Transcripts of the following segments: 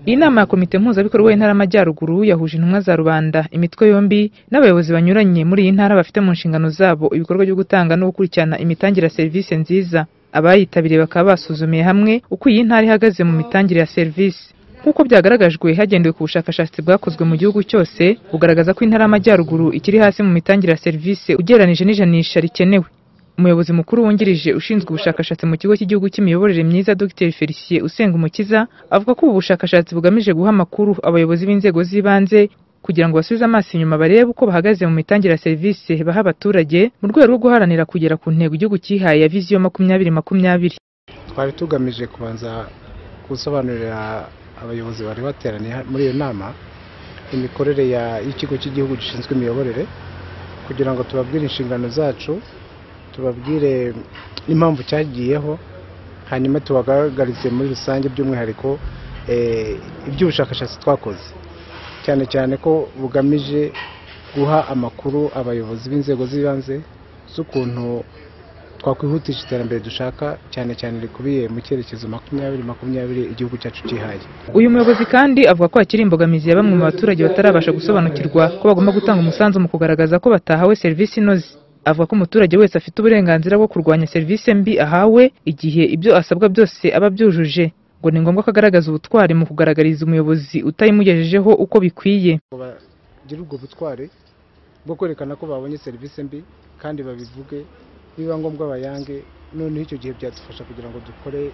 Iyi nama ya komite mpuzabikorwa y'intara y'Amajyaruguru yahuje intumwa za rubanda, imitwe yombi n'abayobozi banyuranye muri iyi ntara bafite mu nshingano zabo ibikorwa byo gutanga no gukurikirana imitangire ya serivisi nziza. Abayitabiriye bakaba basuzumiye hamwe uko iyi ntara ihagaze mu mitangire ya serivisi. Nk'uko byagaragajwe hagendewe ku bushakashatsi bwakozwe mu gihugu cyose, bugaragaza ko intara y'Amajyaruguru ikiri hasi mu mitangire ya serivisi ugereranije n'ijanisha rikenewe. Umuyobozi mukuru wungirije ushinzwe ubushakashatsi mu kigo cy'igihugu cy'imiyoborere myiza Dr Felicien Usengumukiza avuga ko ubu bushakashatsi bugamije guha amakuru abayobozi b'inzego z'ibanze kugira ngo basubize amaso inyuma barebe uko bahagaze mu mitangire ya serivisi baha abaturage mu rwego rwo guharanira kugera ku ntego igihugu cyihaye ya Vision 2020. Twari tugamije kubanza gusobanurira abayobozi bari bateraniye muri iyo nama imikorere y'ikigo cy'igihugu gishinzwe imiyoborere kugira ngo tubabwire inshingano zacu, tubabwire impamvu cyagiyeho, hanyuma tubagaragarize muri rusange by'umwihariko iby'ubushakashatsi twakoze, cyane cyane ko bugamije guha amakuru abayobozi b'inzego z'ibanze z'ukuntu twakwihutisha iterambere dushaka, cyane cyane rikubiye mu cyerekezo 2020 igihugu cyacu cyihaye. Uyu muyobozi kandi avuga ko hakiri imbogamizi ya bamwe mu baturage batarabasha gusobanukirwa ko bagomba gutanga umusanzu mu kugaragaza ko batahawe serivisi inoze. Avuga ko umuturage wese afite uburenganzira bwo kurwanya serivisi mbi ahawe igihe ibyo asabwa byose aba byujuje, ngo ni ngombwa ko agaragaza ubutwari mu kugaragariza umuyobozi utayimugejejeho uko bikwiye. Bagira ubwo butwari bwo kwerekana ko babonye serivisi mbi kandi babivuge, biba ngombwa bayange, noneho icyo gihe byadufasha kugira ngo dukore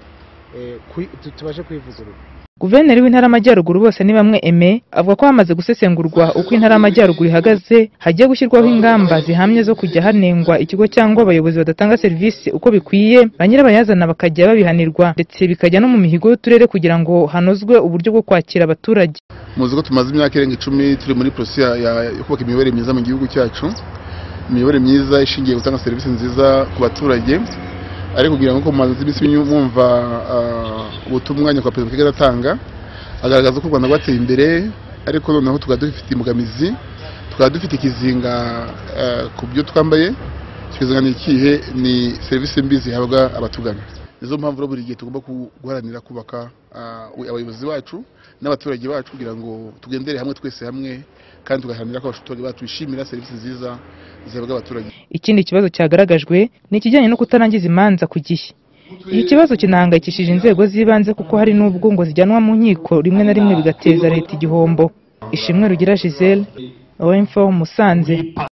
tubashe kwivugurura. Guverineri w'intara y'Amajyaruguru bose ni bamwe Aime avuga ko hamaze gusesengurwa uko intara y'Amajyaruguru ihagaze, hagiye gushyirwaho ingamba zihamye zo kujya hanengwa ikigo cyangwa abayobozi badatanga serivisi uko bikwiye, ba nyirabayazana bakajya babihanirwa, ndetse bikajya no mu mihigo y'uturere kugira ngo hanozwe uburyo bwo kwakira abaturage. Muzi ko tumaze imyaka irenga 10 turi muri process yo kubaka imiyoborere myiza mu gihugu cyacu, imiyoborere myiza ishingiye gutanga serivisi nziza ku baturage, ariko kugira ngo mumaze ibisi mwumva ubutumwa nyakwa Perezida Kagame atanga agaragaza ko u Rwanda rwateye imbere, ariko noneho tukaba dufite imbogamizi, tukaba dufite ikizinga ku byo twambaye. Ikizinga ni ikihe? Ni serivisi mbi zihabwa abatugana. Nizo mpamvu buri gihe tugomba guharanira kubaka abayobozi bacu n'abaturage bacu kugira ngo tugendere hamwe twese hamwe, kandi tugaharanira ko abaturage bacu bishimira serivisi nziza zihabwa abaturage. Ikindi kibazo cyagaragajwe ni ikijyanye no kutarangiza imanza ku gihe. Iki kibazo kinahangayikishije inzego z'ibanze kuko hari n'ubwo ngo zijyanwa mu nkiko rimwe na rimwe bigateza leta igihombo. Ishimwe Rugira Giselle, OM4 Musanze.